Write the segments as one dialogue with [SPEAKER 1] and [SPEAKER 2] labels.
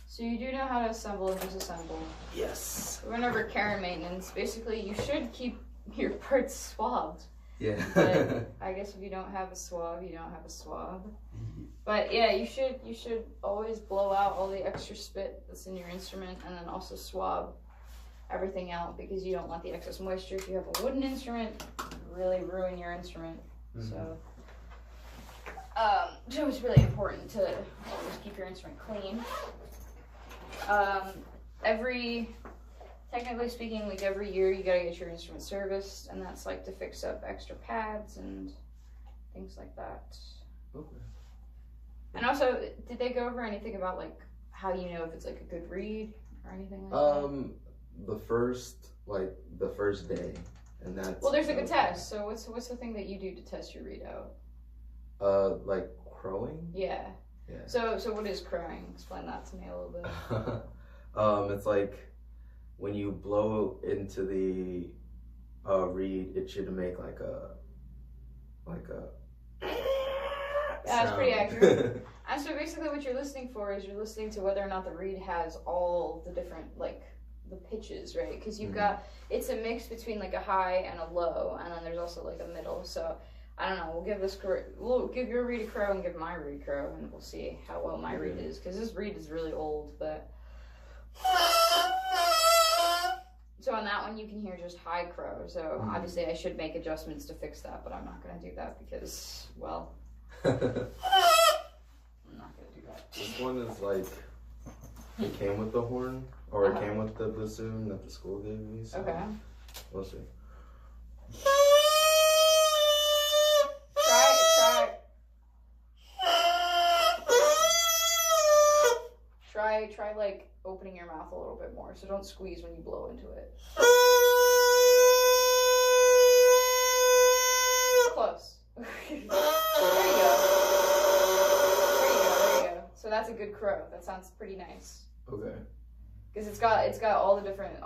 [SPEAKER 1] So you do know how to assemble and disassemble.
[SPEAKER 2] Yes.
[SPEAKER 1] We went over care and maintenance. Basically, you should keep your parts swabbed.
[SPEAKER 2] Yeah.
[SPEAKER 1] But I guess if you don't have a swab, you don't have a swab. But yeah, you should always blow out all the extra spit that's in your instrument, and then also swab everything out, because you don't want the excess moisture. If you have a wooden instrument, really ruin your instrument. So it's really important to always keep your instrument clean. Technically speaking, like every year you gotta get your instrument serviced, and that's like to fix up extra pads and things like that.
[SPEAKER 2] Okay.
[SPEAKER 1] And also, did they go over anything about like how you know if it's like a good read or anything like that?
[SPEAKER 2] The first day, and that's.
[SPEAKER 1] Well, there's like a test. So what's the thing that you do to test your readout?
[SPEAKER 2] Like crowing.
[SPEAKER 1] Yeah.
[SPEAKER 2] Yeah.
[SPEAKER 1] So what is crowing? Explain that to me a little bit.
[SPEAKER 2] It's like when you blow into the reed, it should make like a.
[SPEAKER 1] Yeah, that's pretty accurate. And so basically what you're listening for is you're listening to whether or not the reed has all the different, like, the pitches, right? Because you've got, it's a mix between like a high and a low, and then there's also like a middle. So I don't know, we'll give your reed a crow and give my reed a crow, and we'll see how well my reed is, because this reed is really old. But so on that one you can hear just high crow. So obviously I should make adjustments to fix that, but I'm not going to do that because, well, I'm not going to do that.
[SPEAKER 2] This one is like, it came with the horn, or it came with the bassoon that the school gave me. So
[SPEAKER 1] Okay.
[SPEAKER 2] We'll see.
[SPEAKER 1] Try like opening your mouth a little bit more. So don't squeeze when you blow into it. Close. There you go. So that's a good crow. That sounds pretty nice.
[SPEAKER 2] Okay.
[SPEAKER 1] Because it's got all the different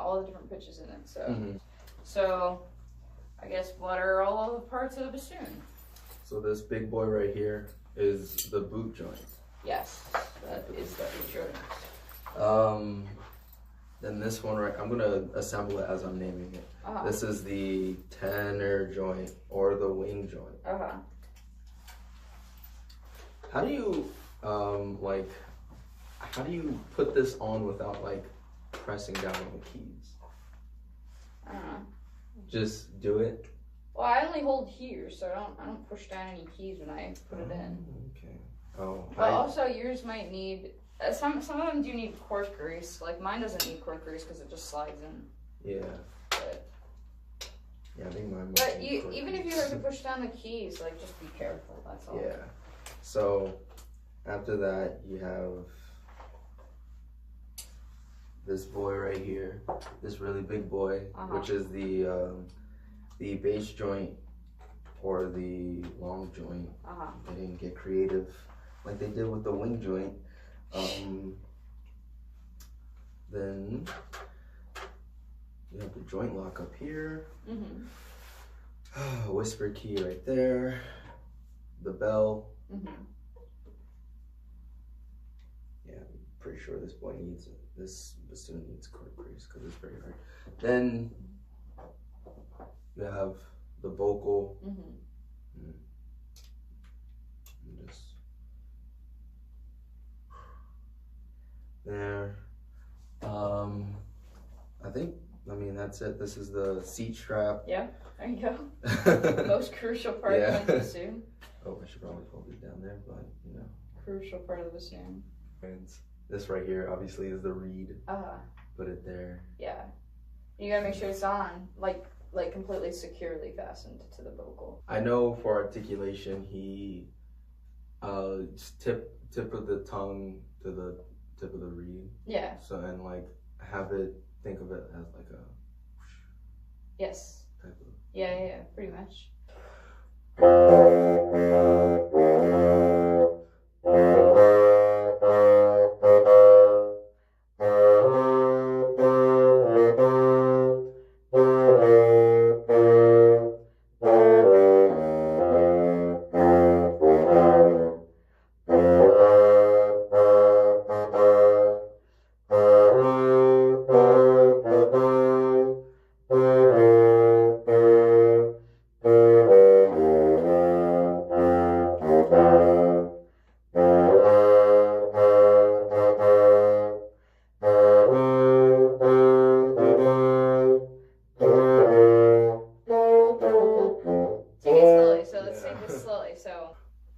[SPEAKER 1] pitches in it. So so I guess what are all of the parts of the bassoon?
[SPEAKER 2] So this big boy right here is the boot joint.
[SPEAKER 1] Yes, that is the boot joint.
[SPEAKER 2] Then this one right, I'm gonna assemble it as I'm naming it. This is the tenor joint, or the wing joint. How do you how do you put this on without like pressing down on the keys?
[SPEAKER 1] I don't know.
[SPEAKER 2] Just do it.
[SPEAKER 1] Well, I only hold here, so I don't push down any keys when I put it in.
[SPEAKER 2] Okay. Oh.
[SPEAKER 1] But also yours might need some of them do need cork grease. Like mine doesn't need cork grease because it just slides in.
[SPEAKER 2] Yeah.
[SPEAKER 1] But
[SPEAKER 2] yeah, I think mine.
[SPEAKER 1] But even if you have to push down the keys, like just be careful. That's all.
[SPEAKER 2] Yeah. So after that, you have this boy right here, this really big boy, which is the bass joint, or the long joint. They didn't get creative like they did with the wing joint. Then you have the joint lock up here. Whisper key right there. The bell. Yeah, I'm pretty sure this boy needs it. This bassoon needs cork grease because it's very hard. Then you have the vocal. Just there. I mean that's it. This is the seat strap.
[SPEAKER 1] Yeah, there you go. Most crucial part of the bassoon.
[SPEAKER 2] Oh, I should probably hold it down there, but you know.
[SPEAKER 1] Crucial part of the bassoon.
[SPEAKER 2] And this right here obviously is the reed. Put it there.
[SPEAKER 1] Yeah. You gotta make sure it's on, like completely securely fastened to the vocal.
[SPEAKER 2] I know for articulation he tip of the tongue to the tip of the reed.
[SPEAKER 1] Yeah.
[SPEAKER 2] So, and like have it, think of it as like a
[SPEAKER 1] yes.
[SPEAKER 2] Type of.
[SPEAKER 1] Yeah, pretty much.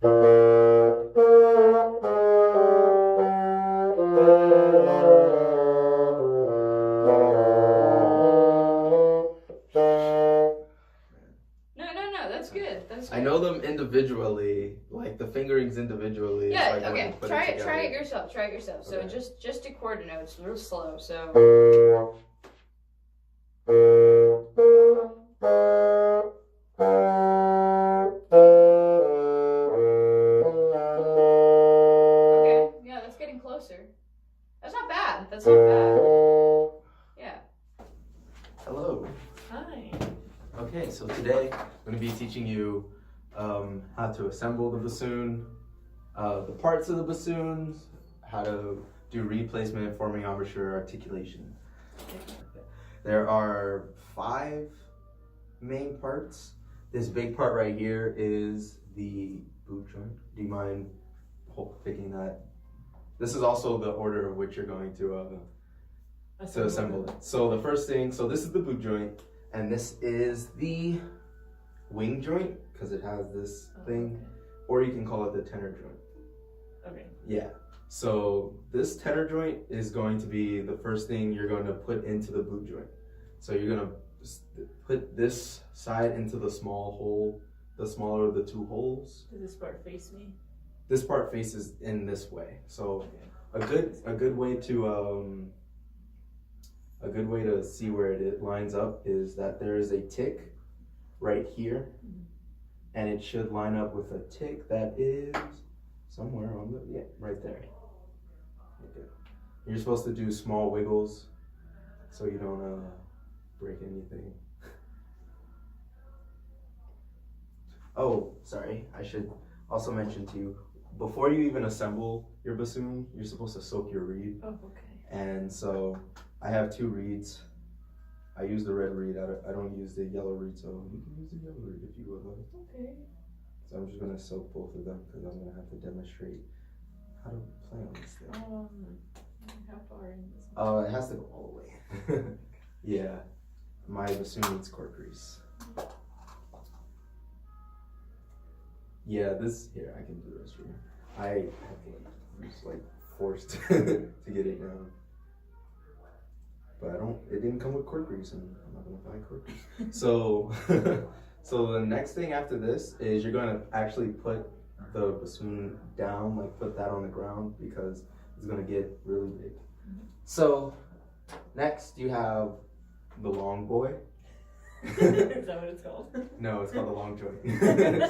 [SPEAKER 1] That's good. That's good.
[SPEAKER 2] I know them individually, like the fingerings individually.
[SPEAKER 1] Yeah,
[SPEAKER 2] like
[SPEAKER 1] okay. Try it yourself. Try it yourself. So
[SPEAKER 2] Okay.
[SPEAKER 1] just to chord notes, real slow. So. Okay, yeah, that's getting closer. That's not bad. That's not bad. Yeah.
[SPEAKER 2] Hello.
[SPEAKER 3] Hi.
[SPEAKER 2] Okay, so today I'm going to be teaching you how to assemble the bassoon, the parts of the bassoons, how to do reed placement, forming embouchure, articulation. There are 5 main parts. This big part right here is the boot joint. Do you mind picking that? This is also the order of which you're going to assemble it. So the first thing, so this is the boot joint, and this is the wing joint, because it has this thing,
[SPEAKER 3] okay.
[SPEAKER 2] Or you can call it the tenor joint.
[SPEAKER 3] Okay.
[SPEAKER 2] Yeah. So this tenor joint is going to be the first thing you're going to put into the boot joint. So you're going to put this side into the small hole, the smaller of the 2 holes.
[SPEAKER 3] Does this part face me?
[SPEAKER 2] This part faces in this way. So a good way to see where it lines up is that there is a tick right here, and it should line up with a tick that is somewhere on the right there. Okay. You're supposed to do small wiggles so you don't break anything. Oh, sorry. I should also mention to you, before you even assemble your bassoon, you're supposed to soak your reed.
[SPEAKER 3] Oh, okay.
[SPEAKER 2] And so I have 2 reeds. I use the red reed. I don't use the yellow reed, so you can use the yellow reed if you would like.
[SPEAKER 3] Okay.
[SPEAKER 2] So I'm just gonna soak both of them because I'm gonna have to demonstrate how to play on this thing.
[SPEAKER 3] How far in this one?
[SPEAKER 2] It has to go all the way. Yeah, my bassoon needs cork grease. Yeah, here I can do this for you. I'm just like forced to get it down. But it didn't come with cork grease, and I'm not gonna buy cork grease. So, so the next thing after this is you're gonna actually put the bassoon down, like put that on the ground, because it's gonna get really big. So, next you have the long boy.
[SPEAKER 3] Is that what it's called?
[SPEAKER 2] No, it's called the long joint.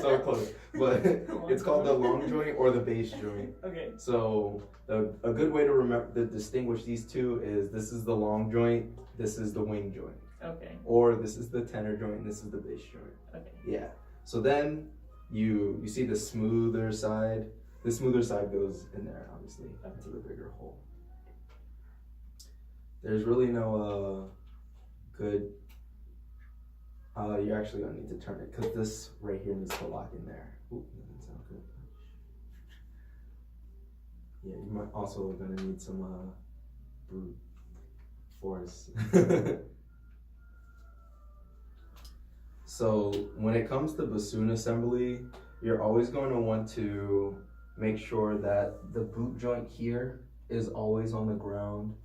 [SPEAKER 2] So close. But it's called the long joint or the bass joint.
[SPEAKER 3] Okay.
[SPEAKER 2] So a good way to remember to distinguish these 2 is this is the long joint, this is the wing joint.
[SPEAKER 3] Okay.
[SPEAKER 2] Or this is the tenor joint and this is the bass joint.
[SPEAKER 3] Okay.
[SPEAKER 2] Yeah. So then you see the smoother side. The smoother side goes in there, obviously, into the bigger hole. There's really no good. You're actually gonna need to turn it because this right here needs to lock in there. Ooh, that doesn't sound good. Yeah, you might also gonna need some brute force. So when it comes to bassoon assembly, you're always going to want to make sure that the boot joint here is always on the ground,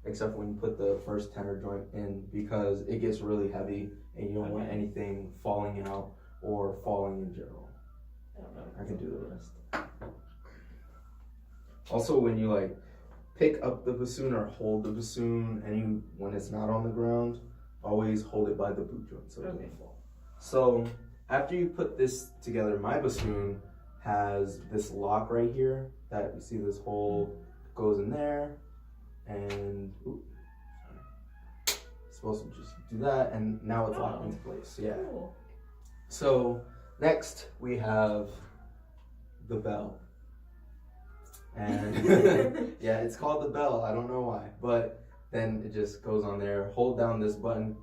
[SPEAKER 2] except when you put the first tenor joint in, because it gets really heavy and you don't want anything falling out or falling in general.
[SPEAKER 3] I don't know.
[SPEAKER 2] I can do the rest. Also, when you like pick up the bassoon or hold the bassoon, when it's not on the ground, always hold it by the boot joint so it doesn't fall. So after you put this together, my bassoon has this lock right here that you see this hole goes in there, and supposed to just do that, and now it's locked into place. Yeah.
[SPEAKER 3] Cool.
[SPEAKER 2] So next we have the bell, and yeah, it's called the bell. I don't know why, but then it just goes on there. Hold down this button,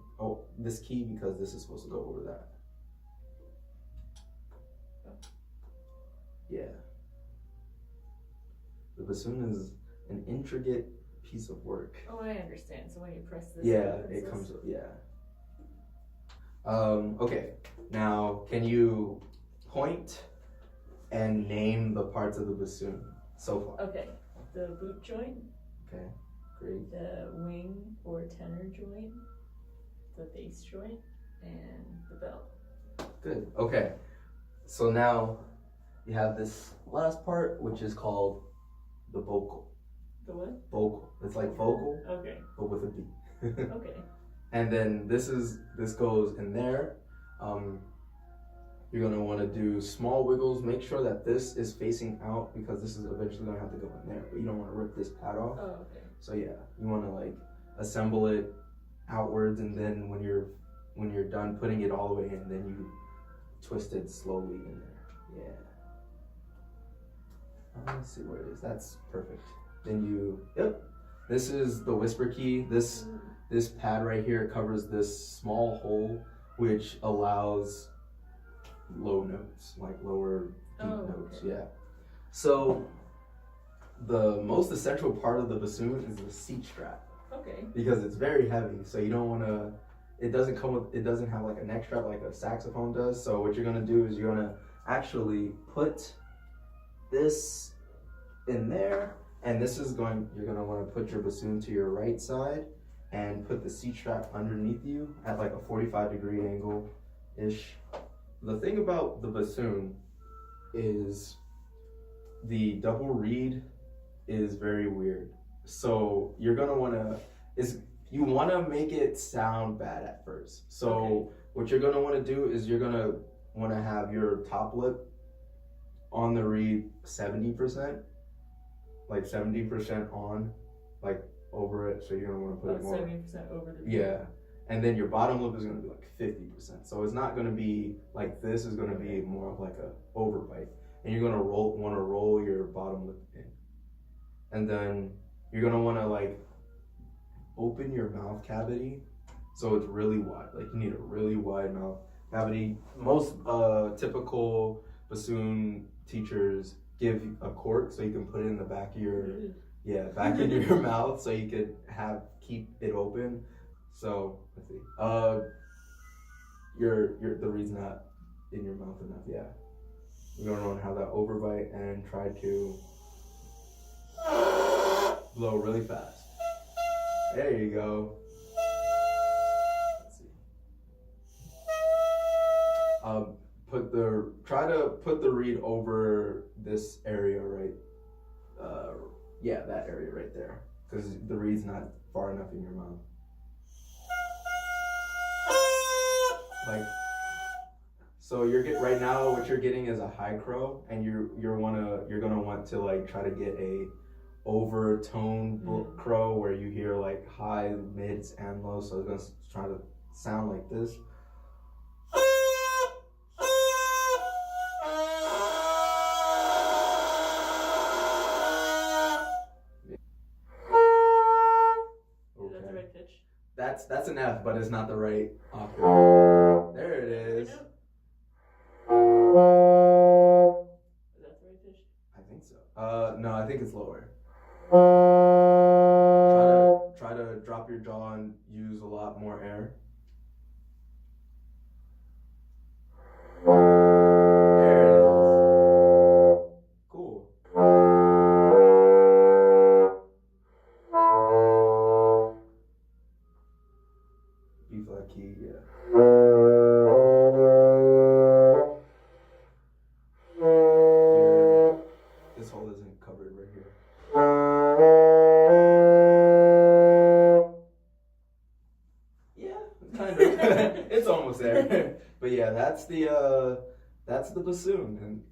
[SPEAKER 2] this key, because this is supposed to go over that. Yeah. The bassoon is an intricate piece of work.
[SPEAKER 3] Oh, I understand. So when you press this,
[SPEAKER 2] Yeah, it comes up. Yeah. Okay. Now, can you point and name the parts of the bassoon so far.
[SPEAKER 3] Okay. The boot joint.
[SPEAKER 2] Okay, great.
[SPEAKER 3] The wing or tenor joint. The bass joint. And the bell.
[SPEAKER 2] Good. Okay. So now you have this last part, which is called the vocal.
[SPEAKER 3] The what?
[SPEAKER 2] Vocal. It's like vocal,
[SPEAKER 3] Okay.
[SPEAKER 2] but with a B.
[SPEAKER 3] Okay.
[SPEAKER 2] And then this goes in there. You're gonna want to do small wiggles. Make sure that this is facing out because this is eventually gonna have to go in there. But you don't want to rip this pad off.
[SPEAKER 3] Oh, okay.
[SPEAKER 2] So yeah, you want to like assemble it outwards, and then when you're done putting it all the way in, then you twist it slowly in there. Yeah. Let's see where it is. That's perfect. Then this is the whisper key. This pad right here covers this small hole, which allows low notes, like lower deep notes. Okay. Yeah. So the most essential part of the bassoon is the seat strap.
[SPEAKER 3] Okay.
[SPEAKER 2] Because it's very heavy, so you don't want to. It doesn't have like a neck strap like a saxophone does. So what you're gonna do is you're gonna actually put this in there, and you're gonna want to put your bassoon to your right side and put the seat strap underneath you at like a 45-degree angle ish. The thing about the bassoon is the double reed is very weird. So you're gonna wanna you wanna make it sound bad at first. So what you're gonna wanna do is you're gonna wanna have your top lip on the reed 70%, like 70% on, like over it. So you're gonna wanna put it more
[SPEAKER 3] 70% over the reed.
[SPEAKER 2] Yeah. And then your bottom lip is gonna be like 50%. So it's not gonna be like this, is gonna be more of like a overbite. And you're gonna wanna roll your bottom lip in. And then you're gonna wanna like open your mouth cavity so it's really wide. Like you need a really wide mouth cavity. Most typical bassoon teachers give a cork so you can put it in the back of your back into your mouth so you could keep it open. So let's see. The reed's not in your mouth enough. Yeah. You're gonna want to have that overbite and try to blow really fast. There you go. Let's see. Try to put the reed over this area right. That area right there, because the reed's not far enough in your mouth. So right now what you're getting is a high crow, and you're gonna want to like try to get a overtone crow where you hear like high, mids, and lows. So it's gonna try to sound like this.
[SPEAKER 3] Okay. Is that the right pitch?
[SPEAKER 2] That's an F, but it's not the right octave. There it is.
[SPEAKER 3] Is that the right pitch?
[SPEAKER 2] I think so. No, I think it's lower. Try to drop your jaw and use a lot more air. There it is. Cool. B flat key, yeah. This hole isn't covered right here. Yeah, kind of. It's almost there. But yeah, that's the bassoon, and